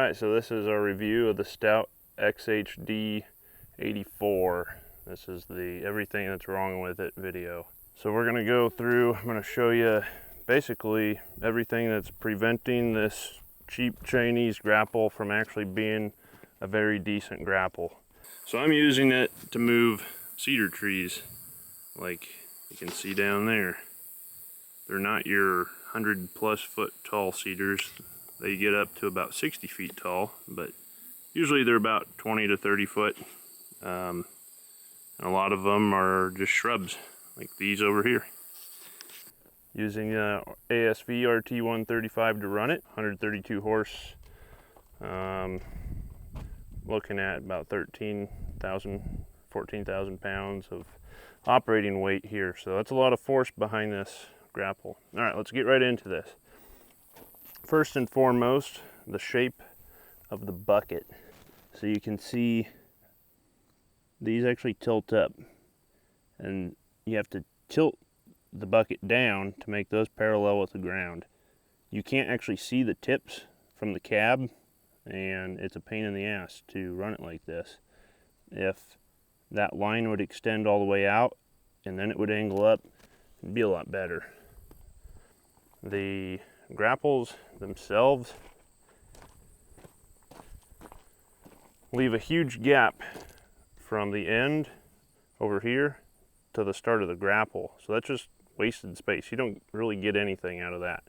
Alright, so this is our review of the Stout XHD84. This is the everything that's wrong with it video. So we're going to go through, I'm going to show you basically everything that's preventing this cheap Chinese grapple from actually being a very decent grapple. So I'm using it to move cedar trees, like you can see down there. They're not your 100+ foot tall cedars. They get up to about 60 feet tall, but usually they're about 20 to 30 foot. And a lot of them are just shrubs, like these over here. Using ASV RT135 to run it, 132 horse. Looking at about 14,000 pounds of operating weight here. So that's a lot of force behind this grapple. All right, let's get right into this. First and foremost, the shape of the bucket. So you can see these actually tilt up, and you have to tilt the bucket down to make those parallel with the ground. You can't actually see the tips from the cab, and it's a pain in the ass to run it like this. If that line would extend all the way out and then it would angle up, it'd be a lot better. The grapples themselves leave a huge gap from the end over here to the start of the grapple. So that's just wasted space. You don't really get anything out of that.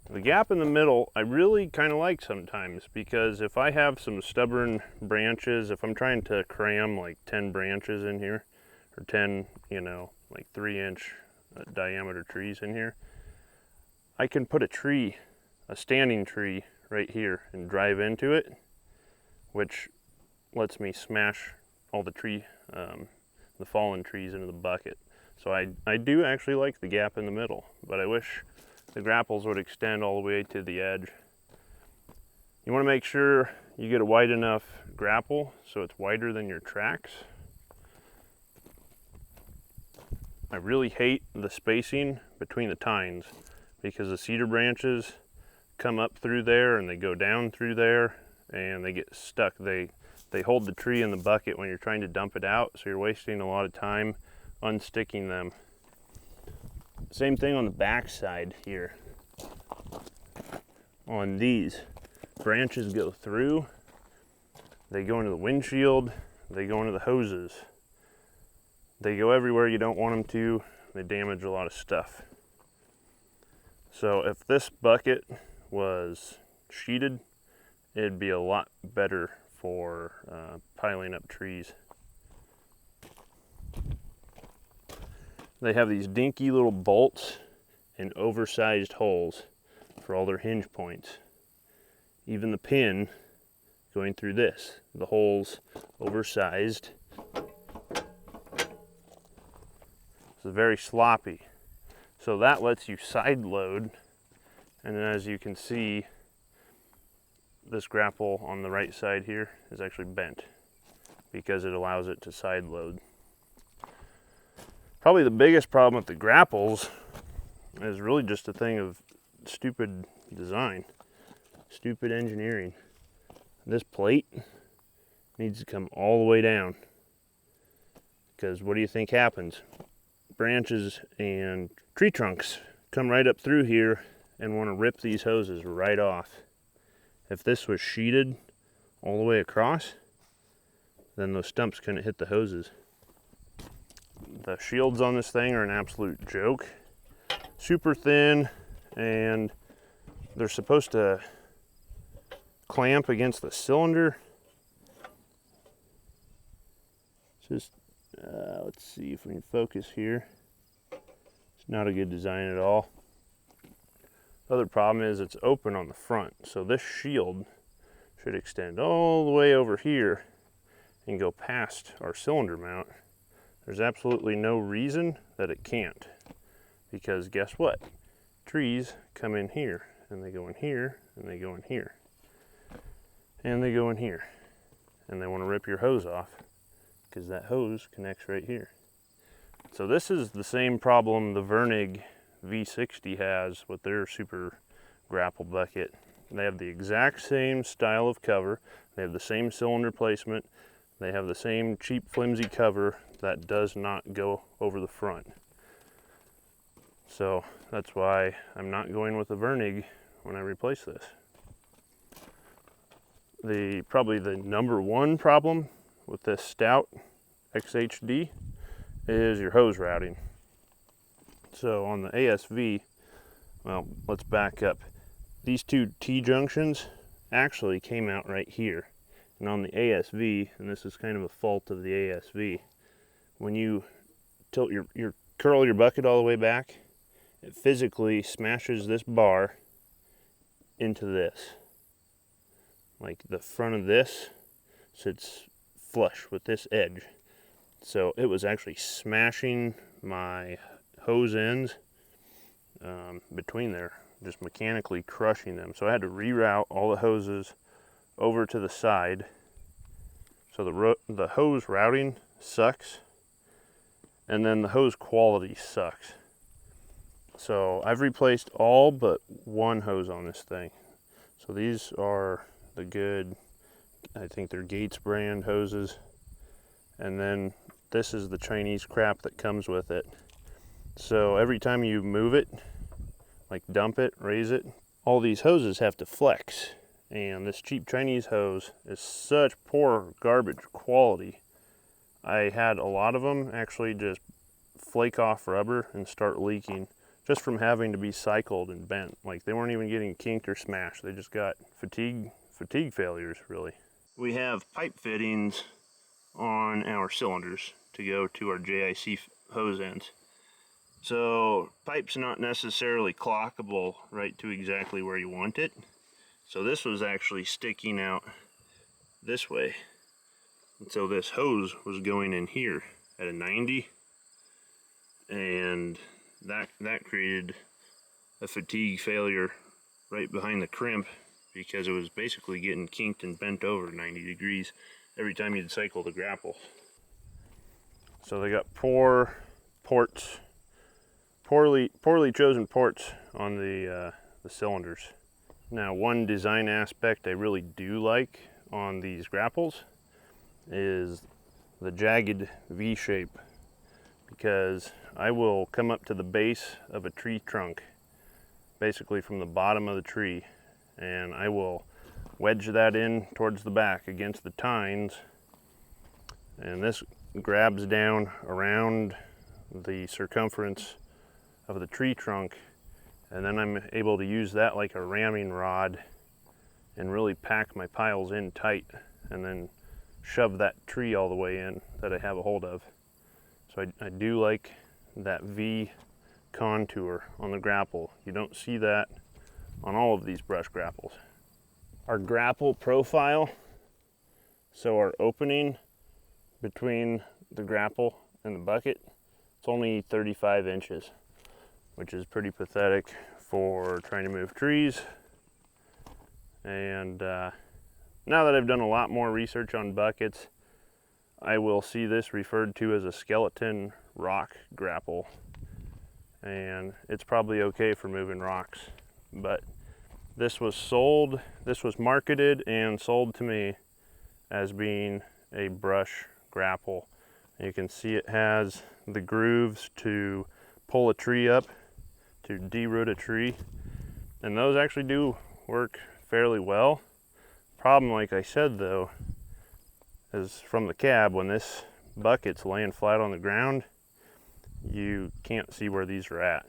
The gap in the middle I really kind of like sometimes, because if I have some stubborn branches, if I'm trying to cram like 10 branches in here, or 10, like 3-inch diameter trees in here, I can put a tree, a standing tree right here and drive into it, which lets me smash all the fallen trees into the bucket. So I do actually like the gap in the middle, but I wish the grapples would extend all the way to the edge. You want to make sure you get a wide enough grapple so it's wider than your tracks. I really hate the spacing between the tines, because the cedar branches come up through there and they go down through there and they get stuck. They hold the tree in the bucket when you're trying to dump it out, so you're wasting a lot of time unsticking them. Same thing on the back side here. On these, branches go through, they go into the windshield, they go into the hoses. They go everywhere you don't want them to. They damage a lot of stuff. So if this bucket was sheeted, it'd be a lot better for piling up trees. They have these dinky little bolts and oversized holes for all their hinge points. Even the pin going through this, the hole's oversized. It's very sloppy. So that lets you side load, and then as you can see, this grapple on the right side here is actually bent because it allows it to side load. Probably the biggest problem with the grapples is really just a thing of stupid design, stupid engineering. This plate needs to come all the way down, because what do you think happens? Branches and tree trunks come right up through here and want to rip these hoses right off. If this was sheeted all the way across, then those stumps couldn't hit the hoses. The shields on this thing are an absolute joke. Super thin, and they're supposed to clamp against the cylinder. Just let's see if we can focus here. It's not a good design at all. The other problem is it's open on the front, so this shield should extend all the way over here and go past our cylinder mount. There's absolutely no reason that it can't, because guess what? Trees come in here, and they go in here, and they go in here, and they go in here, and they want to rip your hose off, because that hose connects right here. So this is the same problem the Vernig V60 has with their super grapple bucket. They have the exact same style of cover. They have the same cylinder placement. They have the same cheap flimsy cover that does not go over the front. So that's why I'm not going with a Vernig when I replace this. Probably the number one problem with this Stout XHD is your hose routing. So on the ASV, well, let's back up. These two T-junctions actually came out right here. And on the ASV, and this is kind of a fault of the ASV, when you tilt curl your bucket all the way back, it physically smashes this bar into this. Like the front of this sits flush with this edge. So it was actually smashing my hose ends between there, just mechanically crushing them. So I had to reroute all the hoses over to the side. So the hose routing sucks, and then the hose quality sucks. So I've replaced all but one hose on this thing. So these are the good, I think they're Gates brand hoses. And then this is the Chinese crap that comes with it. So every time you move it, like dump it, raise it, all these hoses have to flex. And this cheap Chinese hose is such poor garbage quality. I had a lot of them actually just flake off rubber and start leaking just from having to be cycled and bent. Like they weren't even getting kinked or smashed. They just got fatigue failures, really. We have pipe fittings on our cylinders to go to our JIC hose ends. So pipe's not necessarily clockable right to exactly where you want it. So this was actually sticking out this way. And so this hose was going in here at a 90, and that created a fatigue failure right behind the crimp, because it was basically getting kinked and bent over 90 degrees every time you'd cycle the grapple. So they got poor ports, poorly chosen ports on the cylinders. Now, one design aspect I really do like on these grapples is the jagged V shape, because I will come up to the base of a tree trunk, basically from the bottom of the tree, and I will wedge that in towards the back against the tines, and this grabs down around the circumference of the tree trunk, and then I'm able to use that like a ramming rod and really pack my piles in tight, and then shove that tree all the way in that I have a hold of. So I do like that V contour on the grapple. You don't see that on all of these brush grapples. Our grapple profile, so our opening between the grapple and the bucket, it's only 35 inches, which is pretty pathetic for trying to move trees. And now that I've done a lot more research on buckets, I will see this referred to as a skeleton rock grapple, and it's probably okay for moving rocks. But this was marketed and sold to me as being a brush grapple. You can see it has the grooves to pull a tree up, to deroot a tree, and those actually do work fairly well. Problem, like I said though, is from the cab, when this bucket's laying flat on the ground, you can't see where these are at.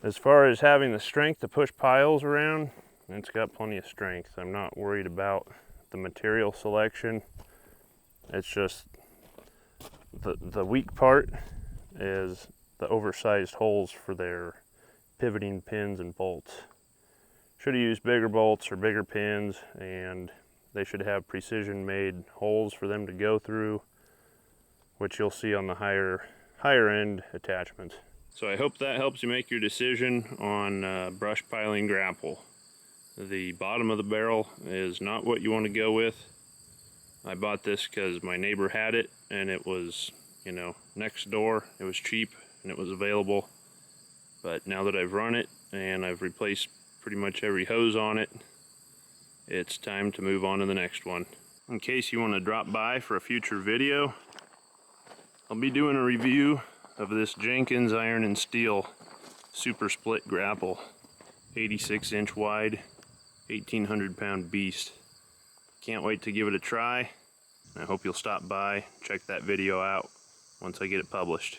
As far as having the strength to push piles around, it's got plenty of strength. I'm not worried about the material selection. It's just the weak part is the oversized holes for their pivoting pins and bolts. Should have used bigger bolts or bigger pins, and they should have precision made holes for them to go through, which you'll see on the higher end attachments. So I hope that helps you make your decision on brush piling grapple. The bottom of the barrel is not what you want to go with. I bought this because my neighbor had it, and it was, you know, next door. It was cheap and it was available. But now that I've run it and I've replaced pretty much every hose on it. It's time to move on to the next one. In case you want to drop by for a future video, I'll be doing a review of this Jenkins iron and steel super split grapple, 86-inch wide, 1,800-pound beast. Can't wait to give it a try. I hope you'll stop by, check that video out once I get it published.